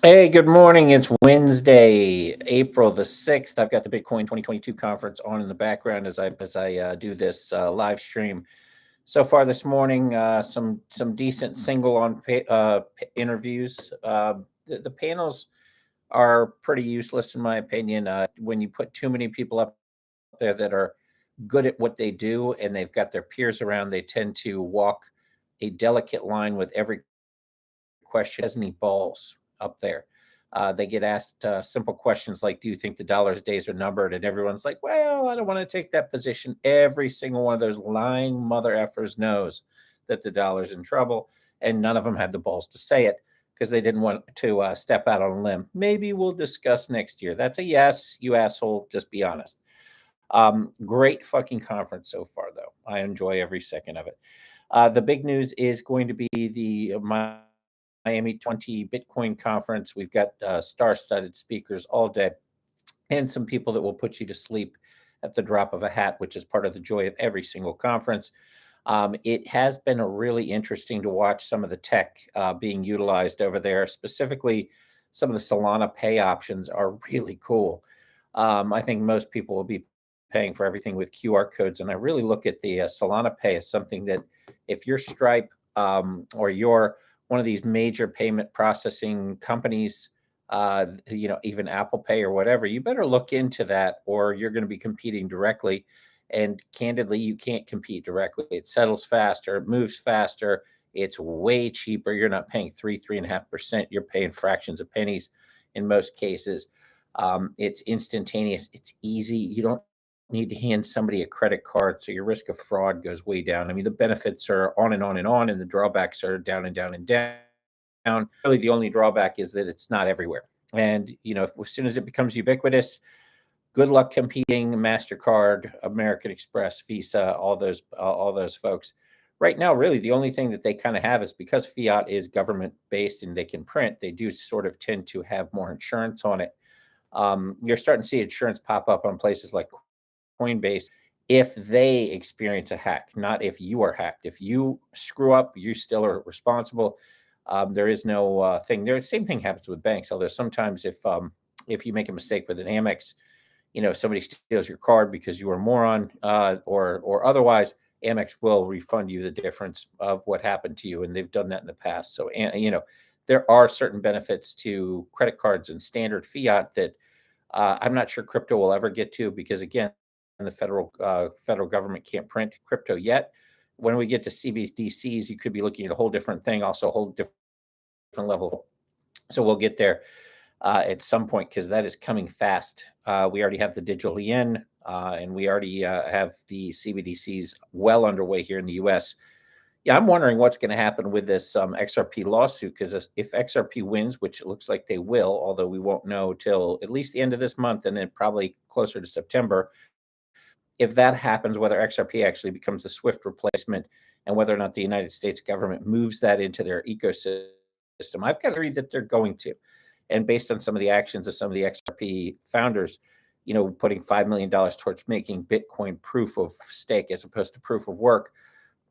Hey, good morning. It's Wednesday, April the 6th. I've got the Bitcoin 2022 conference on in the background as I do this live stream. So far this morning, some decent single on interviews. The panels are pretty useless in my opinion. When you put too many people up there that are good at what they do and they've got their peers around, they tend to walk a delicate line with every question. Has any balls up there? They get asked simple questions like, "Do you think the dollar's days are numbered?" And everyone's like, "Well, I don't want to take that position." Every single one of those lying mother effers knows that the dollar's in trouble, and none of them had the balls to say it because they didn't want to step out on a limb. Maybe we'll discuss next year. That's a yes, you asshole. Just be honest. Great fucking conference so far, though. I enjoy every second of it. The big news is going to be the Miami 20 Bitcoin conference. We've got star-studded speakers all day, and some people that will put you to sleep at the drop of a hat, which is part of the joy of every single conference. It has been a really interesting to watch some of the tech being utilized over there. Specifically, some of the Solana pay options are really cool. I think most people will be paying for everything with QR codes, and I really look at the Solana Pay as something that, if you're Stripe or you're one of these major payment processing companies, even Apple Pay or whatever, you better look into that, or you're going to be competing directly. And candidly, you can't compete directly. It settles faster, it moves faster, it's way cheaper. You're not paying 3.5%. You're paying fractions of pennies in most cases. It's instantaneous. It's easy. You don't need to hand somebody a credit card, so your risk of fraud goes way down. I mean, the benefits are on and on and on, and the drawbacks are down and down and down. Really, the only drawback is that it's not everywhere. And as soon as it becomes ubiquitous, good luck competing. Mastercard, American Express, Visa, all those folks. Right now, really, the only thing that they kind of have is because fiat is government based and they can print. They do sort of tend to have more insurance on it. You're starting to see insurance pop up on places like Coinbase if they experience a hack, not if you are hacked. If you screw up, you still are responsible. There is no thing there. Same thing happens with banks. Although sometimes if you make a mistake with an Amex, somebody steals your card because you were a moron, or otherwise, Amex will refund you the difference of what happened to you, and they've done that in the past. So, there are certain benefits to credit cards and standard fiat that I'm not sure crypto will ever get to, because again, the federal government can't print crypto yet. When we get to CBDCs, you could be looking at a whole different thing, also a whole different level. So we'll get there at some point, because that is coming fast. We already have the digital yen, and we already have the CBDCs well underway here in the U.S. Yeah, I'm wondering what's going to happen with this XRP lawsuit, because if XRP wins, which it looks like they will, although we won't know till at least the end of this month, and then probably closer to September, if that happens, whether XRP actually becomes the SWIFT replacement, and whether or not the United States government moves that into their ecosystem, I've got a theory that they're going to. And based on some of the actions of some of the XRP founders, putting $5 million towards making Bitcoin proof of stake as opposed to proof of work,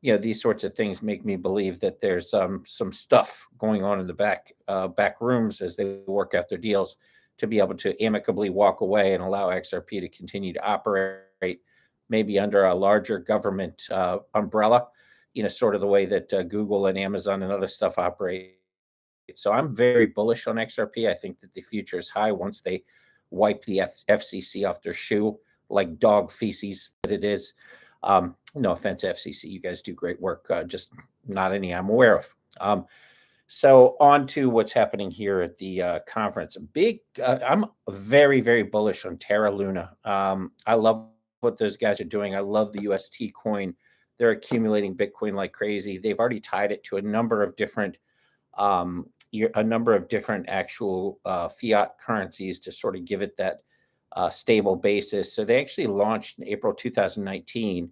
these sorts of things make me believe that there's some stuff going on in the back rooms as they work out their deals to be able to amicably walk away and allow XRP to continue to operate, maybe under a larger government umbrella, sort of the way that Google and Amazon and other stuff operate. So I'm very bullish on XRP. I think that the future is high once they wipe the FCC off their shoe like dog feces that it is. No offense, FCC, you guys do great work, just not any I'm aware of. Um, so on to what's happening here at the conference. I'm very, very bullish on Terra Luna. I love what those guys are doing. I love the UST coin. They're accumulating Bitcoin like crazy. They've already tied it to a number of different actual fiat currencies to sort of give it that stable basis. So they actually launched in April 2019,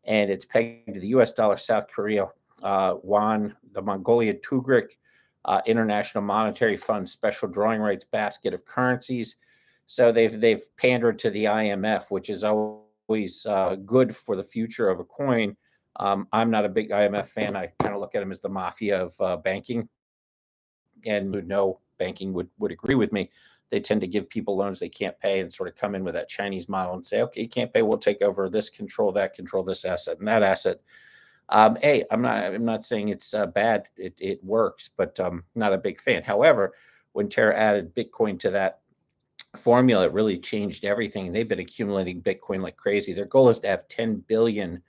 and it's pegged to the U.S. dollar, South Korea won, the Mongolia Tugrik, International Monetary Fund special drawing rights basket of currencies. So they've pandered to the IMF, which is always good for the future of a coin. I'm not a big IMF fan. I kind of look at them as the mafia of banking, and would know banking would agree with me. They tend to give people loans they can't pay and sort of come in with that Chinese model and say, okay, you can't pay, we'll take over this, control that, control this asset and that asset. Hey, I'm not saying it's bad. It works, but not a big fan. However, when Terra added Bitcoin to that formula, it really changed everything. They've been accumulating Bitcoin like crazy. Their goal is to have 10 billion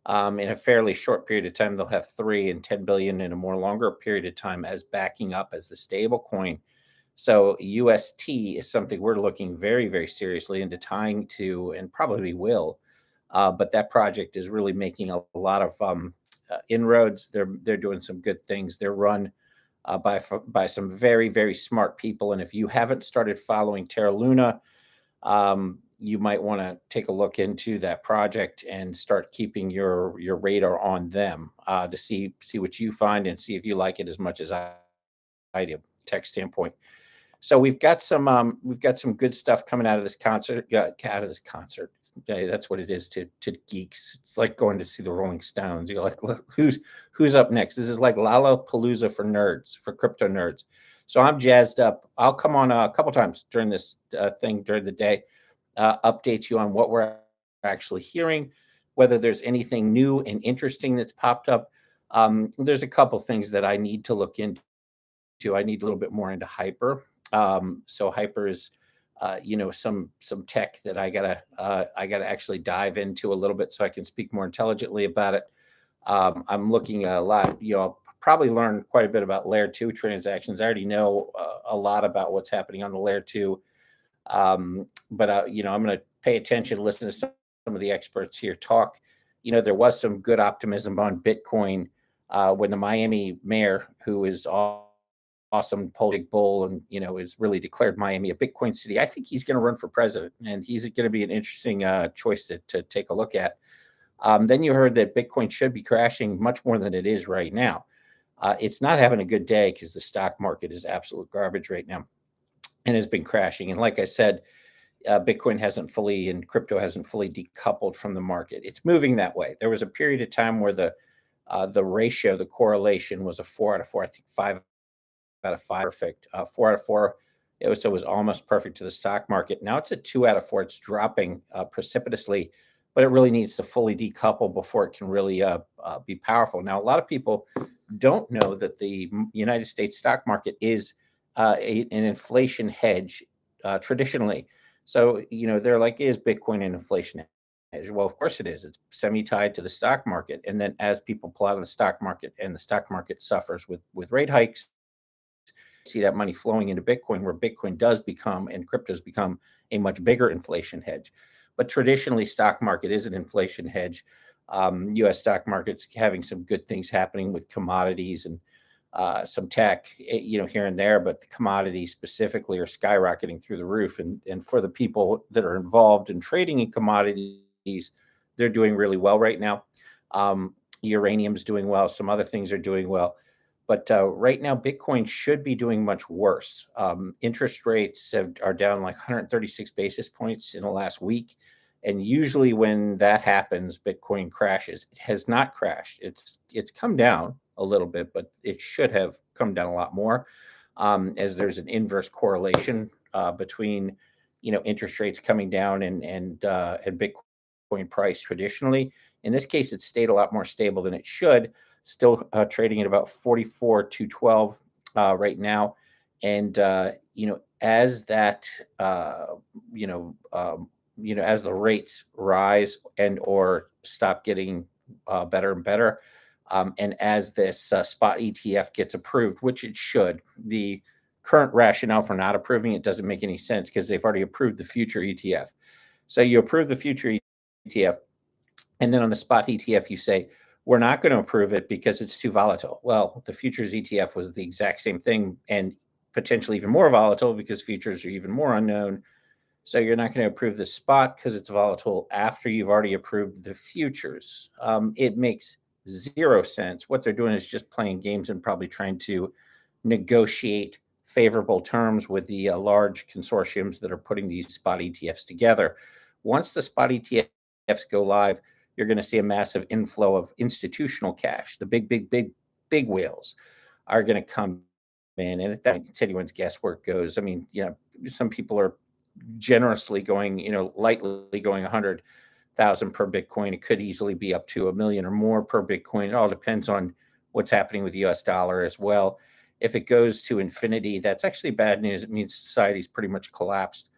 in a fairly short period of time. They'll have 3 and 10 billion in a more longer period of time as backing up as the stable coin. So UST is something we're looking very, very seriously into tying to, and probably will. But that project is really making a lot of inroads. They're doing some good things. They're run by some very, very smart people. And if you haven't started following Terra Luna, you might want to take a look into that project and start keeping your radar on them to see what you find and see if you like it as much as I do. Tech standpoint. So we've got some good stuff coming out of this concert. Out of this concert, yeah, that's what it is to geeks. It's like going to see the Rolling Stones. You're like, "Look, who's up next?" This is like Lollapalooza for nerds, for crypto nerds. So I'm jazzed up. I'll come on a couple times during this thing during the day, update you on what we're actually hearing, whether there's anything new and interesting that's popped up. There's a couple things that I need to look into. I need a little bit more into Hyper. So Hyper is, some tech that I gotta actually dive into a little bit so I can speak more intelligently about it. I'm looking a lot. I'll probably learn quite a bit about layer two transactions. I already know a lot about what's happening on the layer two, but I'm going to pay attention, listen to some of the experts here talk. There was some good optimism on Bitcoin when the Miami mayor, who is awesome, big bull, and is really declared Miami a Bitcoin city. I think he's going to run for president, and he's going to be an interesting choice to take a look at. Then you heard that Bitcoin should be crashing much more than it is right now. It's not having a good day because the stock market is absolute garbage right now and has been crashing. And like I said, Bitcoin hasn't fully and crypto hasn't fully decoupled from the market. It's moving that way. There was a period of time where the ratio, the correlation was a 4 out of 4. I think 5 out of 5 perfect. 4 out of 4. It was almost perfect to the stock market. Now it's a 2 out of 4. It's dropping precipitously, but it really needs to fully decouple before it can really be powerful. Now, a lot of people don't know that the United States stock market is an inflation hedge traditionally. So, they're like, is Bitcoin an inflation hedge? Well, of course it is. It's semi-tied to the stock market. And then as people pull out of the stock market and the stock market suffers with rate hikes, see that money flowing into Bitcoin, where Bitcoin does become and cryptos become a much bigger inflation hedge. But traditionally, stock market is an inflation hedge. U.S. stock market's having some good things happening with commodities and some tech, here and there, but the commodities specifically are skyrocketing through the roof. And for the people that are involved in trading in commodities, they're doing really well right now. Uranium's doing well. Some other things are doing well. But right now, Bitcoin should be doing much worse. Interest rates are down like 136 basis points in the last week. And usually when that happens, Bitcoin crashes. It has not crashed. It's come down a little bit, but it should have come down a lot more, as there's an inverse correlation between interest rates coming down and Bitcoin price traditionally. In this case, it's stayed a lot more stable than it should. Still trading at about 44,212 right now, and as that as the rates rise and or stop getting better and better, and as this spot ETF gets approved, which it should. The current rationale for not approving it doesn't make any sense because they've already approved the future ETF. So you approve the future ETF, and then on the spot ETF, you say, we're not going to approve it because it's too volatile. Well, the futures ETF was the exact same thing and potentially even more volatile because futures are even more unknown. So you're not going to approve the spot because it's volatile after you've already approved the futures. It makes zero sense. What they're doing is just playing games and probably trying to negotiate favorable terms with the large consortiums that are putting these spot ETFs together. Once the spot ETFs go live, you're going to see a massive inflow of institutional cash. The big whales are going to come in, and it's anyone's guesswork goes. I mean, some people are generously going, lightly going 100,000 per Bitcoin. It could easily be up to a million or more per Bitcoin. It all depends on what's happening with the US dollar as well. If it goes to infinity, that's actually bad news. It means society's pretty much collapsed,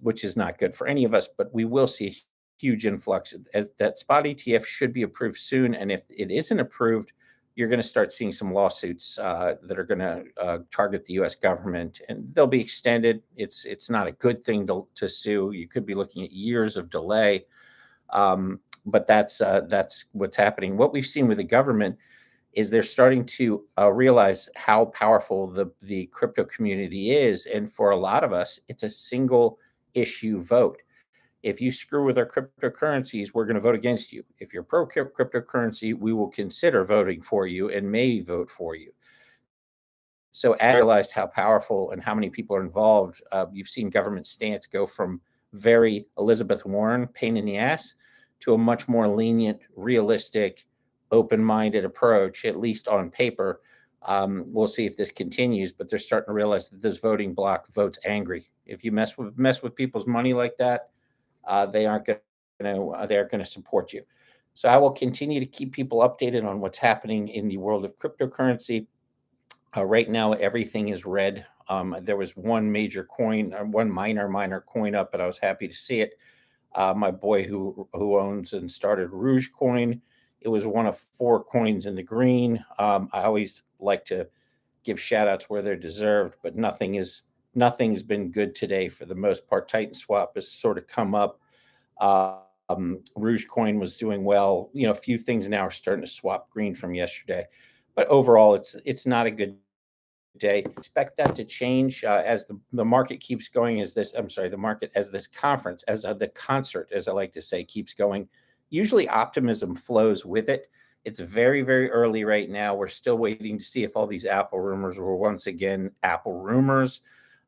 which is not good for any of us, but we will see a huge influx as that spot ETF should be approved soon. And if it isn't approved, you're going to start seeing some lawsuits that are going to target the U.S. government, and they'll be extended. It's not a good thing to sue. You could be looking at years of delay, but that's what's happening. What we've seen with the government is they're starting to realize how powerful the crypto community is, and for a lot of us, it's a single issue vote. If you screw with our cryptocurrencies, we're going to vote against you. If you're pro cryptocurrency, we will consider voting for you and may vote for you. So as I realized how powerful and how many people are involved, you've seen government stance go from very Elizabeth Warren, pain in the ass, to a much more lenient, realistic, open-minded approach, at least on paper. We'll see if this continues, but they're starting to realize that this voting bloc votes angry. If you mess with people's money like that, they aren't going they're going to support you. So I will continue to keep people updated on what's happening in the world of cryptocurrency. Right now, everything is red. There was one major coin, one minor coin up, but I was happy to see it. My boy who owns and started Rouge Coin, it was one of 4 coins in the green. I always like to give shout outs where they're deserved, but nothing's been good today for the most part. Titan Swap has sort of come up. Rouge Coin was doing well. A few things now are starting to swap green from yesterday, but overall, it's not a good day. Expect that to change as the market keeps going. The market as this conference, as the concert, as I like to say, keeps going. Usually, optimism flows with it. It's very, very early right now. We're still waiting to see if all these Apple rumors were once again Apple rumors.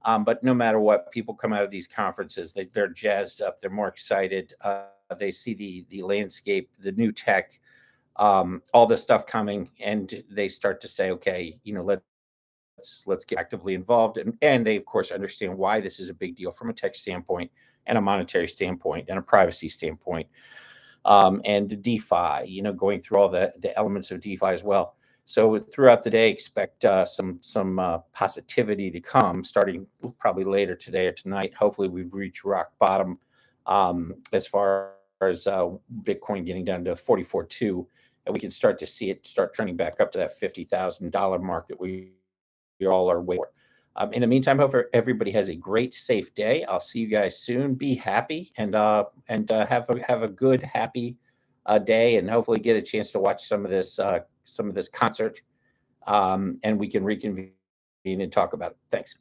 But no matter what, people come out of these conferences, they're jazzed up. They're more excited. They see the landscape, the new tech, all this stuff coming, and they start to say, okay, let's get actively involved. And they, of course, understand why this is a big deal from a tech standpoint and a monetary standpoint and a privacy standpoint. And DeFi, going through all the elements of DeFi as well. So throughout the day, expect some positivity to come, starting probably later today or tonight. Hopefully, we've reached rock bottom as far as Bitcoin getting down to 44.2, and we can start to see it start trending back up to that $50,000 mark that we all are waiting for. In the meantime, hope everybody has a great, safe day. I'll see you guys soon. Be happy and have a good, happy day, and hopefully get a chance to watch some of this concert, and we can reconvene and talk about it. Thanks.